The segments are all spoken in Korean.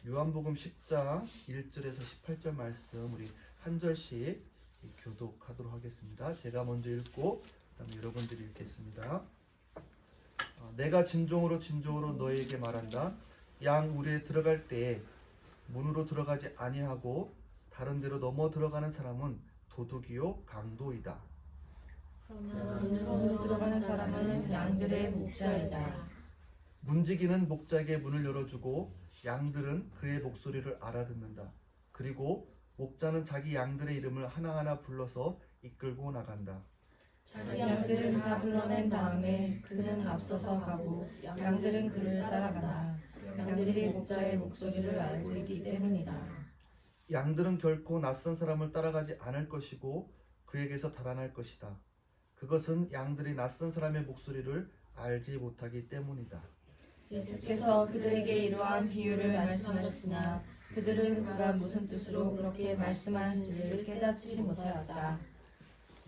요한복음 10장 1절에서 18절 말씀 우리 한 절씩 교독하도록 하겠습니다. 제가 먼저 읽고 그다음에 여러분들이 읽겠습니다. 내가 진정으로 진정으로 너희에게 말한다. 양 우리에 들어갈 때에 문으로 들어가지 아니하고 다른 데로 넘어 들어가는 사람은 도둑이요 강도이다. 문으로 들어가는 사람은 양들의 목자이다. 문지기는 목자에게 문을 열어주고 양들은 그의 목소리를 알아듣는다. 그리고 목자는 자기 양들의 이름을 하나하나 불러서 이끌고 나간다. 자기 양들을 다 불러낸 다음에 그는 앞서서 가고 양들은 그를 따라간다. 양들이 목자의 목소리를 알고 있기 때문이다. 양들은 결코 낯선 사람을 따라가지 않을 것이고 그에게서 달아날 것이다. 그것은 양들이 낯선 사람의 목소리를 알지 못하기 때문이다. 예수께서 그들에게 이러한 비유를 말씀하셨으나 그들은 그가 무슨 뜻으로 그렇게 말씀하신지를 깨닫지 못하였다.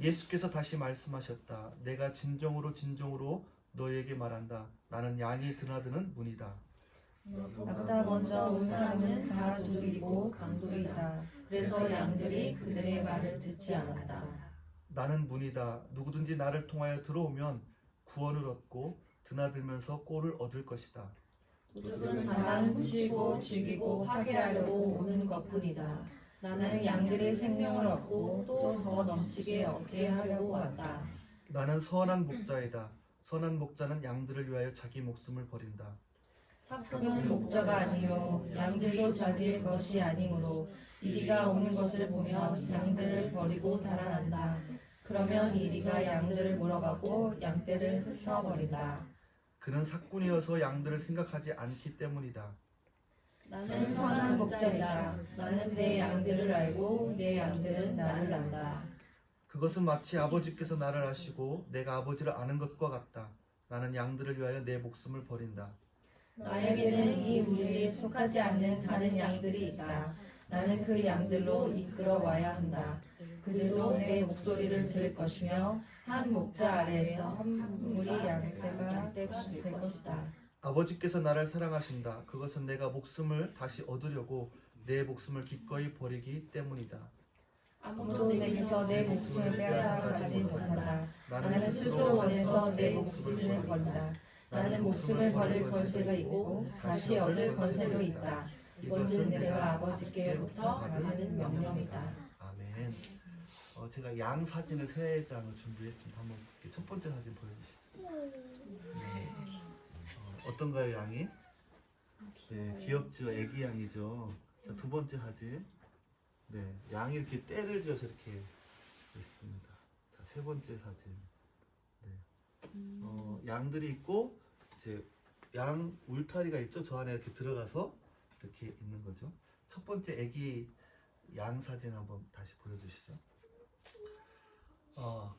예수께서 다시 말씀하셨다. 내가 진정으로 진정으로 너희에게 말한다. 나는 양이 드나드는 문이다. 나보다 먼저 온 사람은 다 도둑이고 강도이다. 그래서 양들이 그들의 말을 듣지 않았다. 나는 문이다. 누구든지 나를 통하여 들어오면 구원을 얻고 드나들면서 꼴을 얻을 것이다. 도둑은 다만 훔치고 죽이고 파괴하려고 오는 것뿐이다. 나는 양들의 생명을 얻고 또 더 넘치게 얻게 하려고 왔다. 나는 선한 목자이다. 선한 목자는 양들을 위하여 자기 목숨을 버린다. 삭은 목자가 아니요 양들도 자기의 것이 아니므로 이리가 오는 것을 보면 양들을 버리고 달아난다. 그러면 이리가 양들을 몰아가고 양떼를 흩어버린다. 그는 삭군이어서 양들을 생각하지 않기 때문이다. 나는 선한 목자이다. 나는 내 양들을 알고 내 양들은 나를 안다. 그것은 마치 아버지께서 나를 아시고 내가 아버지를 아는 것과 같다. 나는 양들을 위하여 내 목숨을 버린다. 나에게는 이 무리에 속하지 않는 다른 양들이 있다. 나는 그 양들로 이끌어 와야 한다. 그들도 내 목소리를 들을 것이며 한 목자 아래에서 한 무리 양떼가 될 것이다. 아버지께서 나를 사랑하신다. 그것은 내가 목숨을 다시 얻으려고 내 목숨을 기꺼이 버리기 때문이다. 아무도 내게서 내 목숨을 빼앗아가지 못한다. 나는 스스로 원해서 내 목숨을 버린다. 나는 목숨을 버릴 권세가 있고 다시 얻을 권세도 있다. 이것은 내가 아버지께로부터 받은 명령이다. 아멘. 제가 양 사진을 3장을 준비했습니다. 한번 첫 번째 사진 보여주시죠. 네. 어떤가요, 양이? 네, 귀엽죠. 애기 양이죠. 자, 두 번째 사진. 네, 양이 이렇게 떼를 지어서 이렇게 있습니다. 자, 세 번째 사진. 네. 양들이 있고 이제 양 울타리가 있죠. 저 안에 이렇게 들어가서 이렇게 있는 거죠. 첫 번째 애기 양 사진 한번 다시 보여주시죠.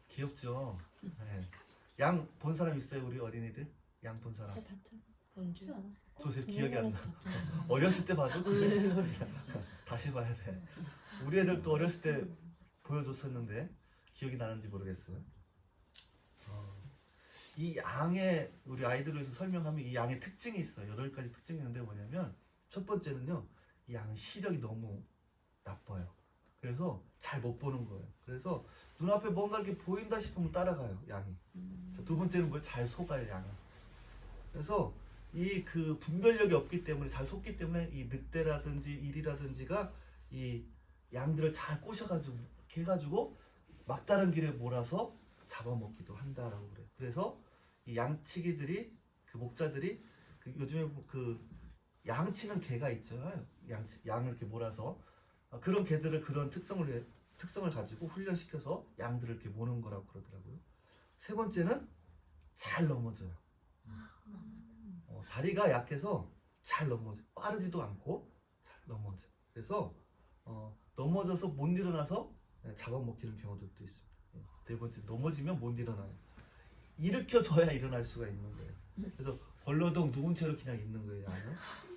귀엽죠. 네. 양 본 사람 있어요, 우리 어린이들? 양 본 사람? 저 제 기억이 안 나. 어렸을 때 봐도 다시 봐야 돼. 우리 애들도 어렸을 때 보여줬었는데 기억이 나는지 모르겠어요. 이 양의 우리 아이들을 위해서 설명하면 이 양의 특징이 있어요. 8가지 특징이 있는데 뭐냐면 첫 번째는요. 이 양은 시력이 너무 나빠요. 그래서 잘 못 보는 거예요. 그래서 눈앞에 뭔가 이렇게 보인다 싶으면 따라가요, 양이. 두 번째는 뭐 잘 속아요, 양은. 그래서 이 그 분별력이 없기 때문에 잘 속기 때문에 이 늑대라든지 일이라든지가 이 양들을 잘 꼬셔가지고 이렇게 해가지고 막다른 길에 몰아서 잡아먹기도 한다라고 그래요. 그래서 이 양치기들이 그 목자들이 요즘에 그 양치는 개가 있잖아요. 양을 이렇게 몰아서 그런 개들을 그런 특성을 가지고 훈련시켜서 양들을 이렇게 모는 거라고 그러더라고요. 세 번째는 잘 넘어져요. 다리가 약해서 잘 넘어져. 빠르지도 않고 잘 넘어져. 그래서 넘어져서 못 일어나서 잡아먹히는 경우들도 있습니다. 네 번째, 넘어지면 못 일어나요. 일으켜줘야 일어날 수가 있는 거예요. 그래서 벌러덩 누운 채로 그냥 있는 거예요. 양은.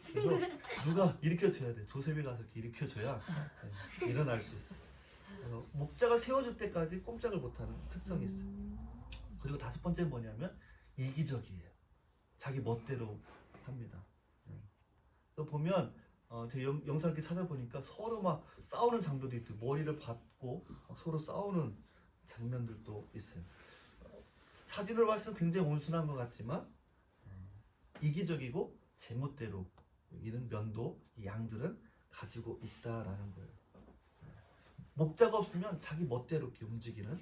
그래서 누가 일으켜줘야 돼. 조셉이 가서 이렇게 일으켜줘야 일어날 수 있어요. 목자가 세워줄 때까지 꼼짝을 못하는 특성이 있어요. 그리고 5번째는 뭐냐면 이기적이에요. 자기 멋대로 합니다. 그래서 보면 제 영상 이렇게 찾아보니까 서로 막 싸우는 장면도 있고 머리를 받고 서로 싸우는 장면들도 있어요. 사진으로 봤을 때 굉장히 온순한 것 같지만 이기적이고 제멋대로 이런 면도 이 양들은 가지고 있다라는 거예요. 목자가 없으면 자기 멋대로 이렇게 움직이는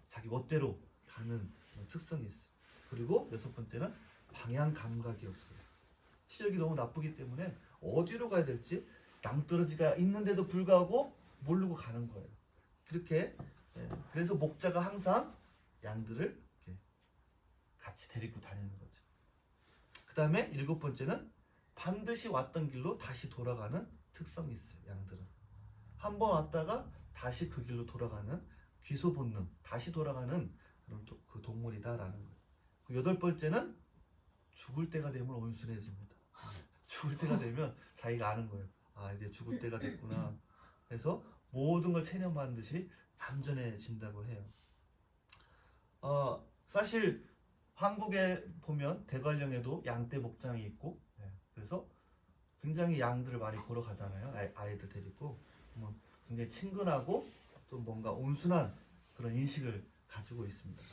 자기 멋대로 가는 특성이 있어요. 그리고 여섯 번째는 방향 감각이 없어요. 시력이 너무 나쁘기 때문에 어디로 가야 될지 낭떠러지가 있는데도 불구하고 모르고 가는 거예요. 그렇게 그래서 목자가 항상 양들을 이렇게 같이 데리고 다니는 거죠. 그 다음에 일곱 번째는 반드시 왔던 길로 다시 돌아가는 특성이 있어요. 양들은 한 번 왔다가 다시 그 길로 돌아가는 귀소 본능, 다시 돌아가는 그런 그 동물이다라는 거예요. 그 여덟 번째는 죽을 때가 되면 온순해집니다. 죽을 때가 되면 자기가 아는 거예요. 아, 이제 죽을 때가 됐구나. 그래서 모든 걸 체념한 듯이 얌전해진다고 해요. 사실 한국에 보면 대관령에도 양떼 목장이 있고, 그래서 굉장히 양들을 많이 보러 가잖아요. 아이들 데리고. 굉장히 친근하고 또 뭔가 온순한 그런 인식을 가지고 있습니다.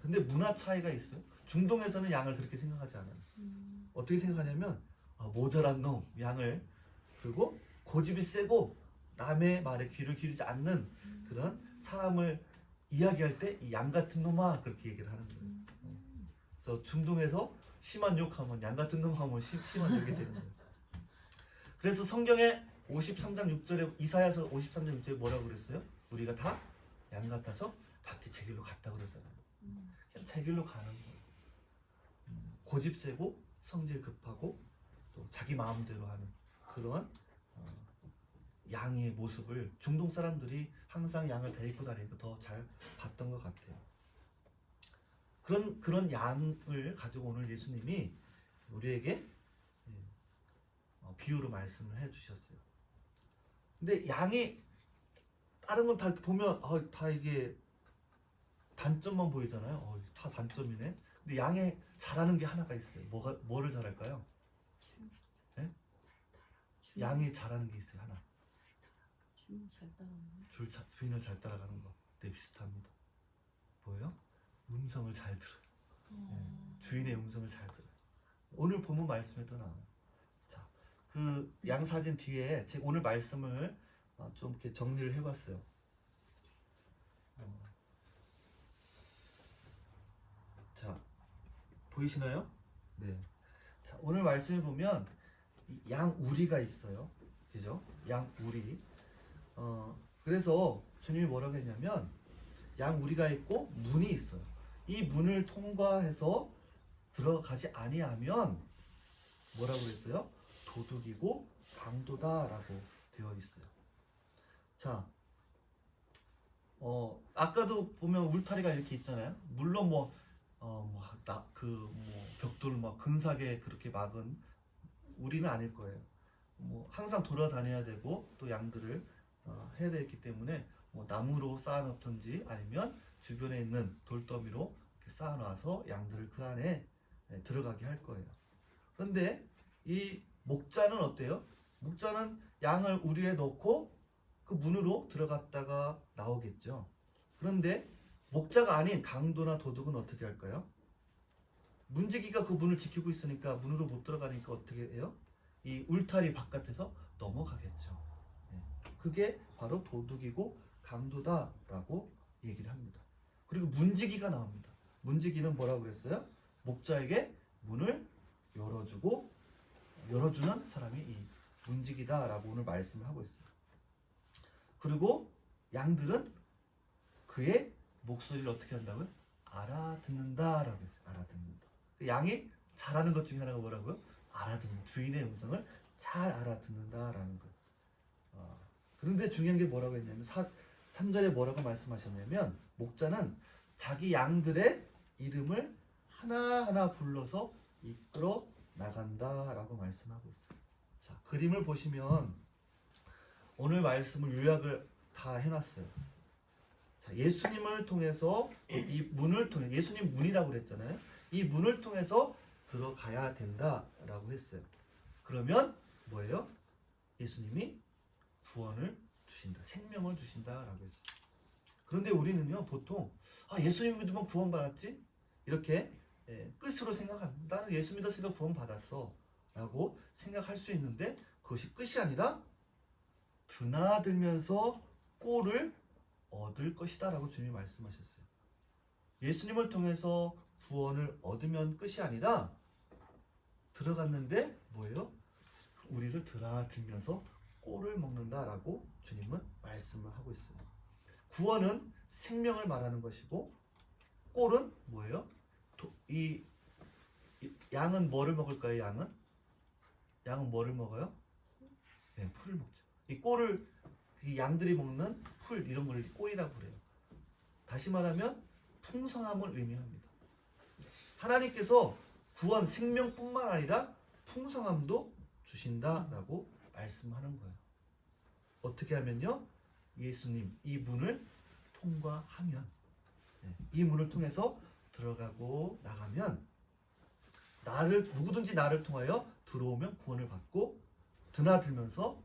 근데 문화 차이가 있어요. 중동에서는 양을 그렇게 생각하지 않아요. 어떻게 생각하냐면 모자란 놈, 양을. 그리고 고집이 세고 남의 말에 귀를 기울이지 않는 그런 사람을 이야기할 때 이 양 같은 놈아 그렇게 얘기를 하는 거예요. 그래서 중동에서 심한 욕하면 양 같은 놈 하면 심한 욕이 되는 거예요. 그래서 성경에 53장 6절에 이사야서 53장 6절에 뭐라고 그랬어요? 우리가 다 양 같아서 밖에 제 길로 갔다고 그러잖아요. 그냥 제 길로 가는 거예요. 고집 세고 성질 급하고 또 자기 마음대로 하는 그런 양의 모습을 중동 사람들이 항상 양을 데리고 다니니까 더 잘 봤던 것 같아요. 그런 양을 가지고 오늘 예수님이 우리에게 비유로 말씀을 해주셨어요. 근데 양이 다른 건 다 보면 다 이게 단점만 보이잖아요. 다 단점이네. 근데 양에 잘하는 게 하나가 있어요. 뭐를 잘할까요? 네? 양이 잘하는 게 있어요. 하나. 주인을 잘 따라가는 주인을 잘 따라가는 거. 네, 비슷합니다. 뭐예요? 음성을 잘 들어요. 주인의 음성을 잘 들어요. 오늘 본문 말씀에도 나와요. 자, 그 양 사진 뒤에 제가 오늘 말씀을 좀 이렇게 정리를 해봤어요. 자, 보이시나요? 네. 자, 오늘 말씀에 보면 양 우리가 있어요. 그죠? 양 우리. 그래서 주님이 뭐라고 했냐면 양 우리가 있고 문이 있어요. 이 문을 통과해서 들어가지 아니하면 뭐라고 그랬어요? 도둑이고 강도다라고 되어 있어요. 자, 아까도 보면 울타리가 이렇게 있잖아요. 물론 벽돌 근사하게 그렇게 막은 우리는 아닐 거예요. 항상 돌아다녀야 되고 또 양들을 해야 되기 때문에 나무로 쌓아놓든지 아니면 주변에 있는 돌더미로 이렇게 쌓아놔서 양들을 그 안에 들어가게 할 거예요. 그런데 이 목자는 어때요? 목자는 양을 우리에 넣고 그 문으로 들어갔다가 나오겠죠. 그런데 목자가 아닌 강도나 도둑은 어떻게 할까요? 문지기가 그 문을 지키고 있으니까 문으로 못 들어가니까 어떻게 해요? 이 울타리 바깥에서 넘어가겠죠. 그게 바로 도둑이고 강도다라고 얘기를 합니다. 그리고 문지기가 나옵니다. 문지기는 뭐라고 그랬어요? 목자에게 문을 열어주는 사람이 이 문지기다라고 오늘 말씀을 하고 있어요. 그리고 양들은 그의 목소리를 어떻게 한다고요? 알아듣는다라고 했어요. 알아듣는다. 양이 잘하는 것 중에 하나가 뭐라고요? 알아듣는, 주인의 음성을 잘 알아듣는다라는 거예요. 그런데 중요한 게 뭐라고 했냐면 3절에 뭐라고 말씀하셨냐면 목자는 자기 양들의 이름을 하나하나 불러서 이끌어 나간다라고 말씀하고 있어요. 자, 그림을 보시면 오늘 말씀을 요약을 다 해놨어요. 자, 예수님을 통해서 이 문을 통해 예수님 문이라고 그랬잖아요. 이 문을 통해서 들어가야 된다라고 했어요. 그러면 뭐예요? 예수님이 구원을 주신다, 생명을 주신다라고 했어요. 그런데 우리는요 보통 예수님 믿으면 구원받았지? 이렇게 끝으로 생각합니다. 나는 예수 믿었으니까 구원받았어 라고 생각할 수 있는데 그것이 끝이 아니라 드나들면서 꼴을 얻을 것이다 라고 주님이 말씀하셨어요. 예수님을 통해서 구원을 얻으면 끝이 아니라 들어갔는데 뭐예요? 우리를 드나들면서 꼴을 먹는다라고 주님은 말씀을 하고 있어요. 구원은 생명을 말하는 것이고 꼴은 뭐예요? 이 양은 뭐를 먹을까요? 양은 뭐를 먹어요? 네, 풀을 먹죠. 이 꼴을 이 양들이 먹는 풀 이런 걸 꼴이라고 그래요. 다시 말하면 풍성함을 의미합니다. 하나님께서 구원 생명뿐만 아니라 풍성함도 주신다라고 말씀하는 거예요. 어떻게 하면요? 예수님 이 문을 통과하면, 이 문을 통해서 들어가고 나가면 누구든지 나를 통하여 들어오면 구원을 받고 드나들면서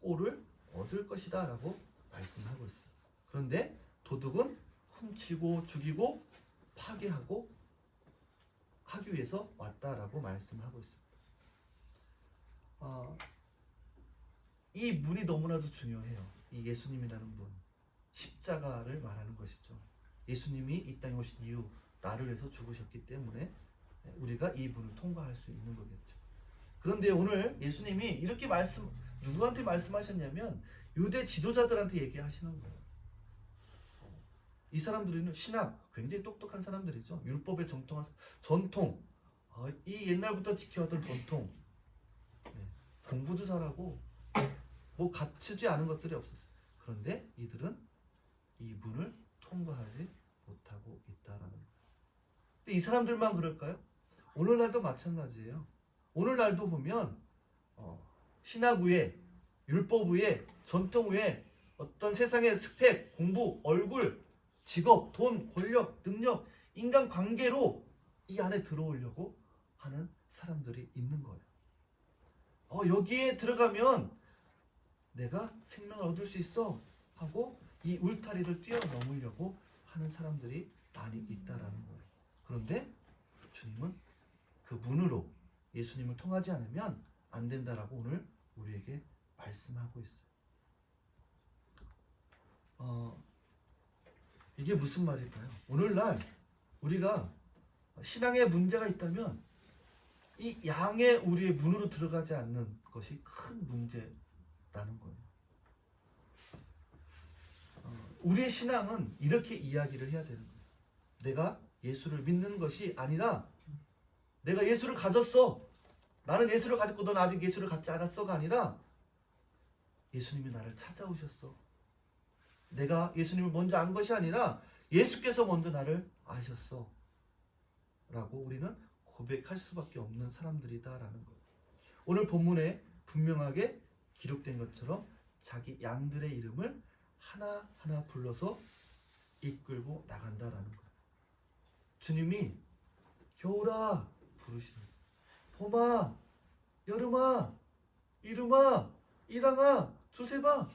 꼴을 얻을 것이다 라고 말씀하고 있어요. 그런데 도둑은 훔치고 죽이고 파괴하고 하기 위해서 왔다라고 말씀하고 있습니다. 이 문이 너무나도 중요해요. 이 예수님이라는 문, 십자가를 말하는 것이죠. 예수님이 이 땅에 오신 이유, 나를 위해서 죽으셨기 때문에 우리가 이 문을 통과할 수 있는 거겠죠. 그런데 오늘 예수님이 이렇게 누구한테 말씀하셨냐면 유대 지도자들한테 얘기하시는 거예요. 이 사람들은 신학 굉장히 똑똑한 사람들이죠. 율법에 정통한 전통, 이 옛날부터 지켜왔던 전통, 공부도 잘하고 뭐 갖추지 않은 것들이 없었어요. 그런데 이들은 이 문을 통과하지 못하고 있다라는 거예요. 근데 이 사람들만 그럴까요? 오늘날도 마찬가지예요. 오늘날도 보면 신학 위에, 율법 위에, 전통 위에 어떤 세상의 스펙, 공부, 얼굴, 직업, 돈, 권력, 능력, 인간관계로 이 안에 들어오려고 하는 사람들이 있는 거예요. 여기에 들어가면 내가 생명을 얻을 수 있어 하고 이 울타리를 뛰어넘으려고 하는 사람들이 많이 있다라는 거예요. 그런데 주님은 그 문으로 예수님을 통하지 않으면 안 된다라고 오늘 우리에게 말씀하고 있어요. 이게 무슨 말일까요? 오늘날 우리가 신앙에 문제가 있다면 이 양의 우리의 문으로 들어가지 않는 것이 큰 문제라는 거예요. 우리의 신앙은 이렇게 이야기를 해야 되는 거예요. 내가 예수를 믿는 것이 아니라 내가 예수를 가졌어. 나는 예수를 가졌고 넌 아직 예수를 갖지 않았어가 아니라 예수님이 나를 찾아오셨어. 내가 예수님을 먼저 안 것이 아니라 예수께서 먼저 나를 아셨어. 라고 우리는 고백할 수밖에 없는 사람들이다라는 거예요. 오늘 본문에 분명하게 기록된 것처럼 자기 양들의 이름을 하나하나 불러서 이끌고 나간다라는 거예요. 주님이 겨울아 부르시는, 봄아, 여름아, 이름아, 이랑아, 조세바,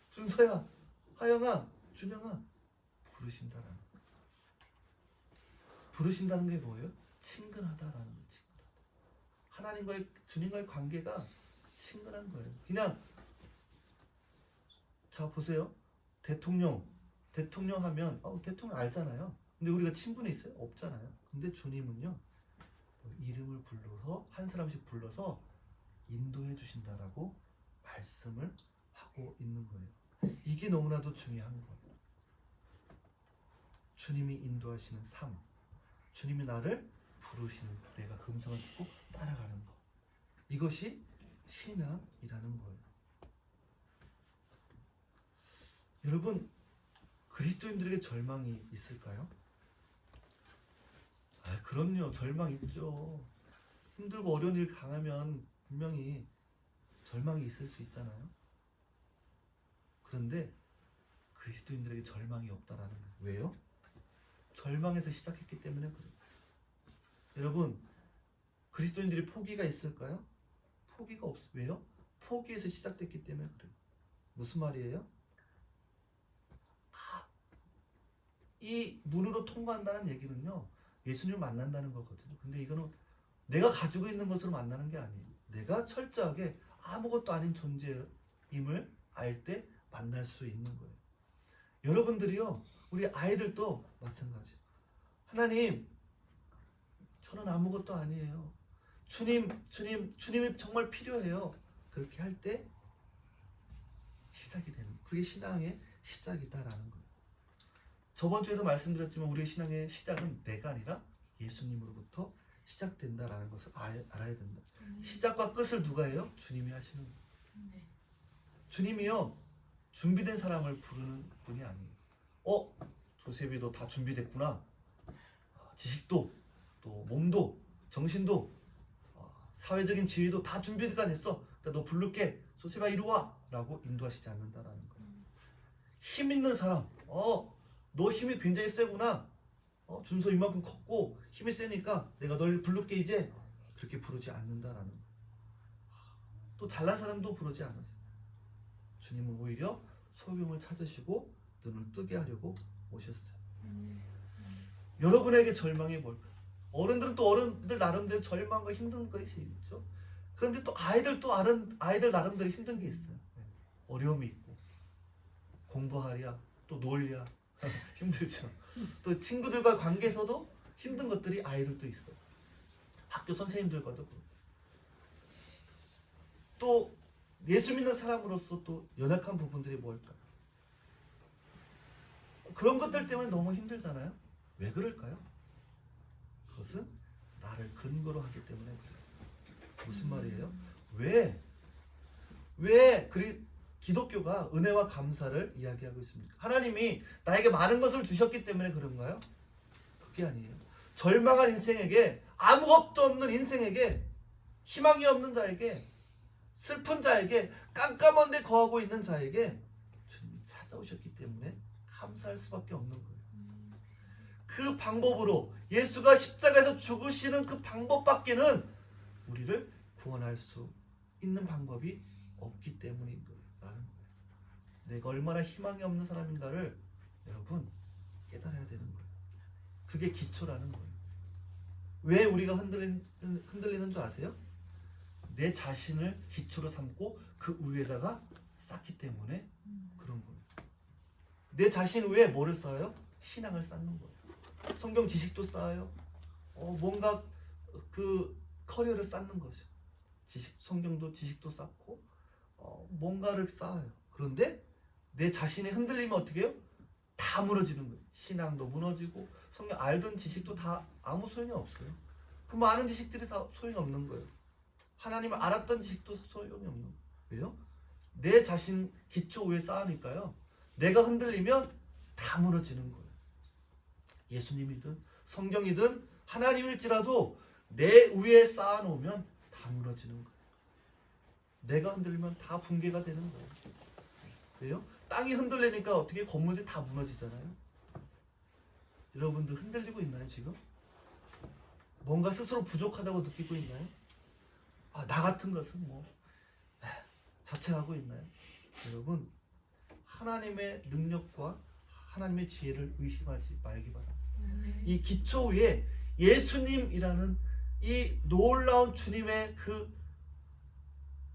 준서야, 하영아, 준영아 부르신다라는 거예요. 부르신다는 게 뭐예요? 친근하다라는 거예요. 친근하다. 하나님과의, 주님과의 관계가 친근한 거예요. 그냥 자 보세요. 대통령 하면 대통령 알잖아요. 근데 우리가 친분이 있어요? 없잖아요. 근데 주님은요 이름을 불러서 한 사람씩 불러서 인도해 주신다라고 말씀을 하고 있는 거예요. 이게 너무나도 중요한 거예요. 주님이 인도하시는 삶, 주님이 나를 부르시는, 내가 그 음성을 듣고 따라가는 것, 이것이 신앙이라는 거예요. 여러분, 그리스도인들에게 절망이 있을까요? 그럼요. 절망 있죠. 힘들고 어려운 일 당하면 분명히 절망이 있을 수 있잖아요. 그런데 그리스도인들에게 절망이 없다라는 거예요. 왜요? 절망에서 시작했기 때문에 그래요. 여러분, 그리스도인들이 포기가 있을까요? 포기가 없어요. 왜요? 포기에서 시작됐기 때문에 그래요. 무슨 말이에요? 이 문으로 통과한다는 얘기는요, 예수님을 만난다는 거거든요. 근데 이거는 내가 가지고 있는 것으로 만나는 게 아니에요. 내가 철저하게 아무것도 아닌 존재임을 알 때 만날 수 있는 거예요. 여러분들이요, 우리 아이들도 마찬가지예요. 하나님, 저는 아무것도 아니에요. 주님이 정말 필요해요. 그렇게 할 때 시작이 되는 거예요. 그게 신앙의 시작이다라는 거예요. 저번 주에도 말씀드렸지만 우리의 신앙의 시작은 내가 아니라 예수님으로부터 시작된다라는 것을 알아야 된다. 시작과 끝을 누가 해요? 주님이 하시는 거예요. 주님이요, 준비된 사람을 부르는 분이 아니에요. 조셉이 너 다 준비됐구나. 지식도, 또 몸도, 정신도, 사회적인 지위도 다 준비가 됐어. 그러니까 너 부를게. 조셉아 이리 와. 라고 인도하시지 않는다라는 거예요. 힘 있는 사람, 너 힘이 굉장히 세구나. 준서 이만큼 컸고 힘이 세니까 내가 널 부를게 이제. 그렇게 부르지 않는다라는 거예요. 또 잘난 사람도 부르지 않았어요. 주님은 오히려 소경을 찾으시고 눈을 뜨게 하려고 오셨어요. 여러분에게 절망이 뭘까요? 어른들은 또 어른들 나름대로 절망과 힘든 것이 있죠. 그런데 또 아이들 나름대로 힘든 게 있어요. 어려움이 있고 공부하랴 또 놀랴 힘들죠. 또 친구들과 관계에서도 힘든 것들이 아이들도 있어요. 학교 선생님들과도 그렇고. 또 예수 믿는 사람으로서 또 연약한 부분들이 뭘까요? 그런 것들 때문에 너무 힘들잖아요. 왜 그럴까요? 그것은 나를 근거로 하기 때문에 그래요. 무슨 말이에요? 왜 기독교가 은혜와 감사를 이야기하고 있습니까? 하나님이 나에게 많은 것을 주셨기 때문에 그런가요? 그게 아니에요. 절망한 인생에게, 아무것도 없는 인생에게, 희망이 없는 자에게, 슬픈 자에게, 깜깜한 데 거하고 있는 자에게 주님이 찾아오셨기 때문에 감사할 수밖에 없는 거예요. 그 방법으로 예수가 십자가에서 죽으시는 그 방법밖에는 우리를 구원할 수 있는 방법이 없기 때문인 거라는 거예요. 내가 얼마나 희망이 없는 사람인가를 여러분 깨달아야 되는 거예요. 그게 기초라는 거예요. 왜 우리가 흔들리는 줄 아세요? 내 자신을 기초로 삼고 그 위에다가 쌓기 때문에 그런 거예요. 내 자신 위에 뭐를 쌓아요? 신앙을 쌓는 거예요. 성경 지식도 쌓아요. 뭔가 그 커리어를 쌓는 거죠. 성경도 지식도 쌓고 뭔가를 쌓아요. 그런데 내 자신이 흔들리면 어떻게 해요? 다 무너지는 거예요. 신앙도 무너지고 성경 알던 지식도 다 아무 소용이 없어요. 그 많은 지식들이 다 소용이 없는 거예요. 하나님을 알았던 지식도 소용이 없는 거예요. 왜요? 내 자신 기초 위에 쌓으니까요. 내가 흔들리면 다 무너지는 거예요. 예수님이든 성경이든 하나님일지라도 내 위에 쌓아놓으면 다 무너지는 거예요. 내가 흔들리면 다 붕괴가 되는 거예요. 왜요? 땅이 흔들리니까 어떻게 건물들이 다 무너지잖아요. 여러분들 흔들리고 있나요 지금? 뭔가 스스로 부족하다고 느끼고 있나요? 나 같은 것은 자책하고 있나요? 여러분 하나님의 능력과 하나님의 지혜를 의심하지 말기 바랍니다. 이 기초 위에 예수님이라는 이 놀라운 주님의 그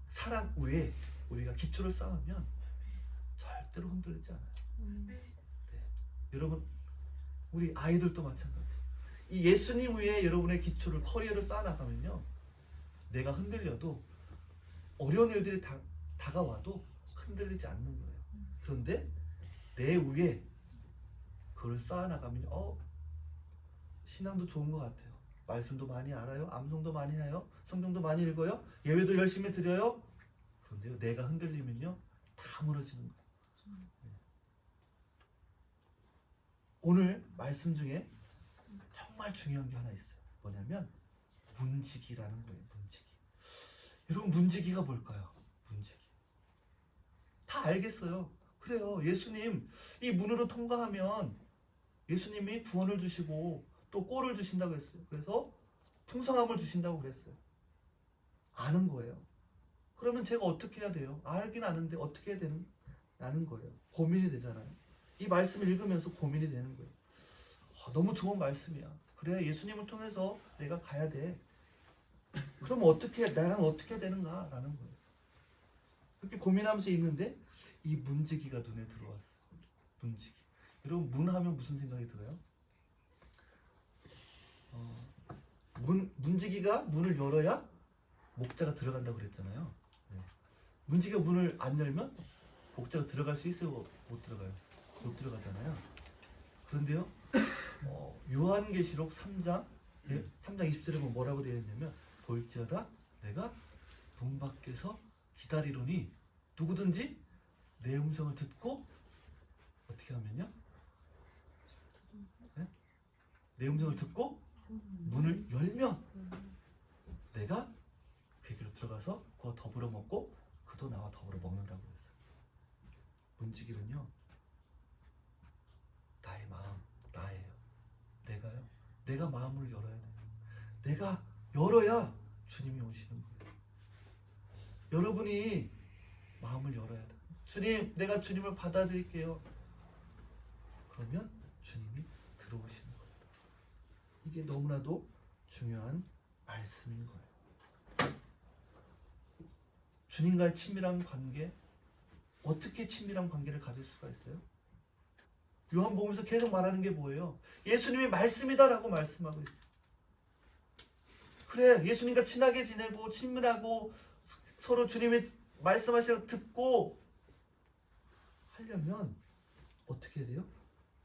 사랑 위에 우리가 기초를 쌓으면 절대로 흔들리지 않아요. 네. 여러분 우리 아이들도 마찬가지예요. 이 예수님 위에 여러분의 기초를 커리어를 쌓아나가면요, 내가 흔들려도 어려운 일들이 다가와도 흔들리지 않는 거예요. 그런데 내 위에 그걸 쌓아나가면 신앙도 좋은 것 같아요. 말씀도 많이 알아요. 암송도 많이 해요. 성경도 많이 읽어요. 예배도 열심히 드려요. 그런데요, 내가 흔들리면요 다 무너지는 거예요. 오늘 말씀 중에 정말 중요한 게 하나 있어요. 뭐냐면 문지기라는 거예요. 문지기. 여러분 문지기가 뭘까요? 문지기. 다 알겠어요. 그래요. 예수님 이 문으로 통과하면 예수님이 구원을 주시고 또 꼴을 주신다고 했어요. 그래서 풍성함을 주신다고 그랬어요. 아는 거예요. 그러면 제가 어떻게 해야 돼요? 알긴 아는데 어떻게 해야 되는 거예요. 고민이 되잖아요. 이 말씀을 읽으면서 고민이 되는 거예요. 너무 좋은 말씀이야. 그래, 예수님을 통해서 내가 가야 돼. 그럼 나는 어떻게 해야 되는가? 라는 거예요. 그렇게 고민하면서 있는데 이 문지기가 눈에 들어왔어요. 문지기. 여러분, 문 하면 무슨 생각이 들어요? 문지기가 문을 열어야 목자가 들어간다고 그랬잖아요. 네. 문지기가 문을 안 열면 목자가 들어갈 수 있어요? 못 들어가요? 못 들어가잖아요. 그런데요, 요한계시록 3장 20절에 보면 뭐라고 되어 있냐면, 볼지어다 내가 문 밖에서 기다리노니 누구든지 내 음성을 듣고 어떻게 하면요? 네? 내 음성을 듣고 문을 열면 내가 그에게로 들어가서 그와 더불어 먹고 그도 나와 더불어 먹는다고 했어요. 문지기는요, 나의 마음, 나예요. 내가요. 내가 마음을 열어야 돼요. 내가 열어야 주님이 오시는 거예요. 여러분이 마음을 열어야 돼요. 주님, 내가 주님을 받아들일게요. 그러면 주님이 들어오시는 거예요. 이게 너무나도 중요한 말씀인 거예요. 주님과의 친밀한 관계, 어떻게 친밀한 관계를 가질 수가 있어요? 요한복음에서 계속 말하는 게 뭐예요? 예수님이 말씀이다라고 말씀하고 있어요. 그래, 예수님과 친하게 지내고 친밀하고 서로 주님이 말씀하시는 걸 듣고 하려면 어떻게 해야 돼요?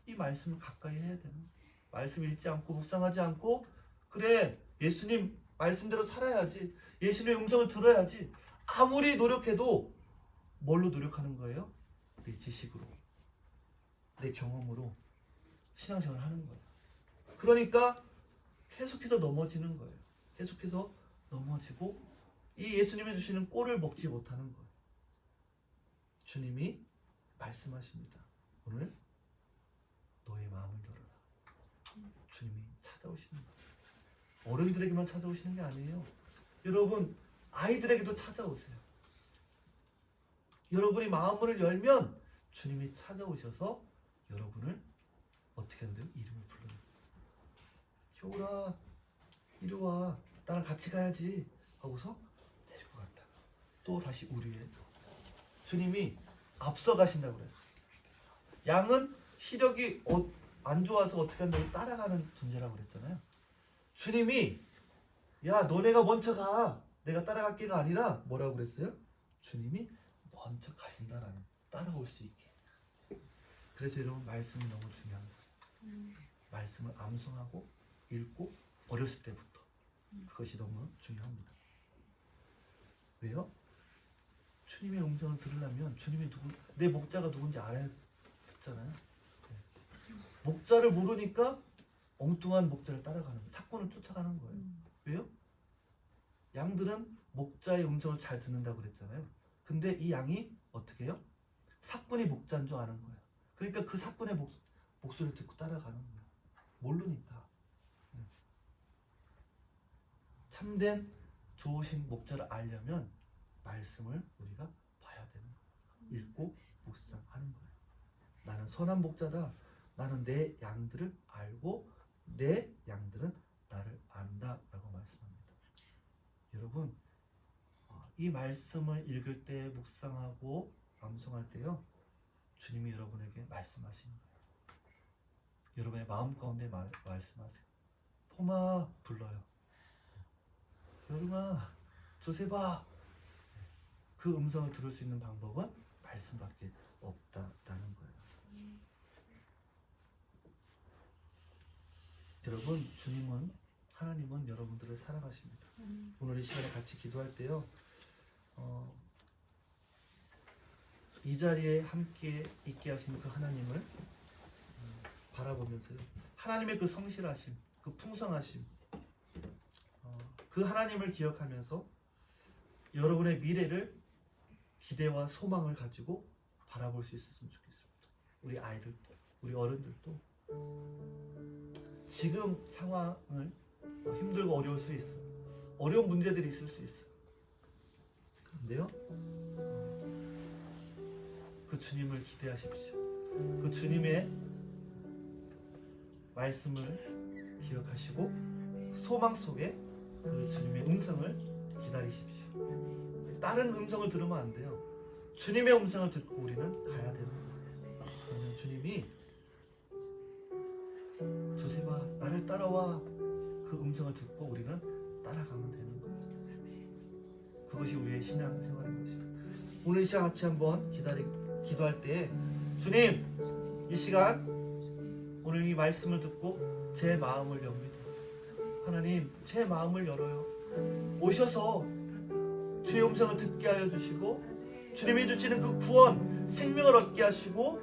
이 말씀을 가까이 해야 되는 거예요. 말씀 읽지 않고 묵상하지 않고, 그래, 예수님 말씀대로 살아야지, 예수님의 음성을 들어야지. 아무리 노력해도 뭘로 노력하는 거예요? 내 지식으로, 내 경험으로 신앙생활을 하는 거예요. 그러니까 계속해서 넘어지는 거예요. 계속해서 넘어지고 이 예수님이 주시는 꼴을 먹지 못하는 거예요. 주님이 말씀하십니다. 오늘 너의 마음을 열어라. 주님이 찾아오시는 거예요. 어른들에게만 찾아오시는 게 아니에요. 여러분, 아이들에게도 찾아오세요. 여러분이 마음을 열면 주님이 찾아오셔서 여러분을 어떻게 하는데요? 이름을 불러요. 겨울아, 이리 와, 나랑 같이 가야지 하고서 데리고 갔다. 또 다시 우리의 주님이 앞서 가신다고 그래요. 양은 시력이 안 좋아서 어떻게 한다고 따라가는 존재라고 그랬잖아요. 주님이 야, 너네가 먼저 가, 내가 따라갈게가 아니라 뭐라고 그랬어요? 주님이 먼저 가신다라는, 따라올 수 있게. 그래서 여러분, 말씀이 너무 중요한 거예요. 말씀을 암송하고 읽고 어렸을 때부터 그것이 너무 중요합니다. 왜요? 주님의 음성을 들으려면 주님이 내 목자가 누군지 알아야 듣잖아요. 네. 목자를 모르니까 엉뚱한 목자를 따라가는 거예요. 사꾼을 쫓아가는 거예요. 왜요? 양들은 목자의 음성을 잘 듣는다고 그랬잖아요. 근데 이 양이 어떻게 해요? 사꾼이 목자인 줄 아는 거예요. 그러니까 그 사꾼의 목소리를 듣고 따라가는 거예요. 모르니까. 참된 좋으신 목자를 알려면 말씀을 우리가 봐야 되는 거예요. 읽고 묵상하는 거예요. 나는 선한 목자다. 나는 내 양들을 알고 내 양들은 나를 안다 라고 말씀합니다. 여러분, 이 말씀을 읽을 때, 묵상하고 암송할 때요, 주님이 여러분에게 말씀하시는 거예요. 여러분의 마음 가운데 말씀하세요. 포마 불러요. 여름아, 조세봐. 그 음성을 들을 수 있는 방법은 말씀밖에 없다라는 거예요. 여러분, 하나님은 여러분들을 사랑하십니다. 오늘 이 시간에 같이 기도할 때요, 이 자리에 함께 있게 하시는 그 하나님을 바라보면서요, 하나님의 그 성실하심, 그 풍성하심, 그 하나님을 기억하면서 여러분의 미래를 기대와 소망을 가지고 바라볼 수 있었으면 좋겠습니다. 우리 아이들도, 우리 어른들도 지금 상황을 힘들고 어려울 수 있어. 어려운 문제들이 있을 수 있어. 근데요, 그 주님을 기대하십시오. 그 주님의 말씀을 기억하시고 소망 속에 그 주님의 음성을 기다리십시오. 다른 음성을 들으면 안 돼요. 주님의 음성을 듣고 우리는 가야 되는 거예요. 그러면 주님이 조셉아 나를 따라와, 그 음성을 듣고 우리는 따라가면 되는 거예요. 그것이 우리의 신앙 생활인 것입니다. 오늘 이 시간 같이 한번 기도할 때, 주님 이 시간 오늘 이 말씀을 듣고 제 마음을 엽니다. 하나님 제 마음을 열어요. 오셔서 주의 음성을 듣게 하여 주시고, 주님이 주시는 그 구원 생명을 얻게 하시고,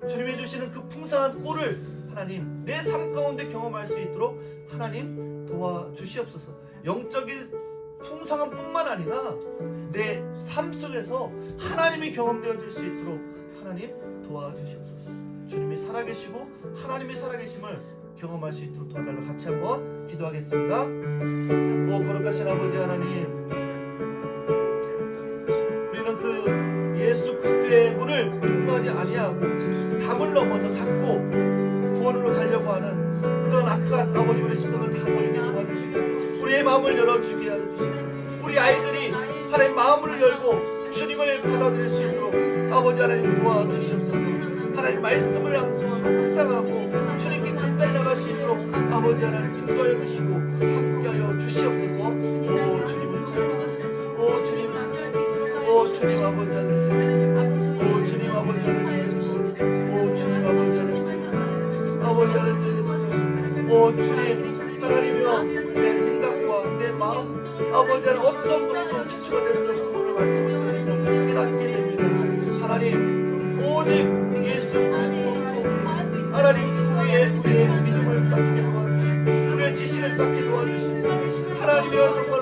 주님이 주시는 그 풍성한 꼴을 하나님 내 삶 가운데 경험할 수 있도록 하나님 도와주시옵소서. 영적인 풍성함 뿐만 아니라 내 삶 속에서 하나님이 경험되어질 수 있도록 하나님 도와주시옵소서. 주님이 살아계시고 하나님이 살아계심을 경험할 수 있도록 도와달라고 같이 한번 기도하겠습니다. 오 거룩하신 아버지 하나님, 우리는 그 예수 그리스도의 문을 통과하지 아니하고 담을 넘어서 자꾸 구원으로 가려고 하는 그런 악한 아버지, 우리 시선을 다 버리게 도와주시고 우리의 마음을 열어주게 해주시고, 우리 아이들이 하나님 마음을 열고 주님을 받아들일 수 있도록 아버지 하나님 도와주시옵소서. 하나님 말씀을 암송하고 묵상하고 주님께 가까이 나갈 수 있도록 아버지 하나님 인도하여 주시고 함께하여 주시옵소서. 오 주님, 오 주님, 오 주님 아버지 하나님, 오 주님 아버지 하나님, 오 주님 아버지 하나님, 아버지 하나님, 오 주님 하나님이여, 내 생각과 내 마음 아버지 하나님 어떤 것도 기초가 될 수 없음을 말씀을 통해서 깨닫게 됩니다. 하나님 오직 예수 그리스도 하나님 그 위에 우리의 믿음을 쌓게 도와주시고 우리의 지식을 쌓게 도와주시고, 하나님이여 정말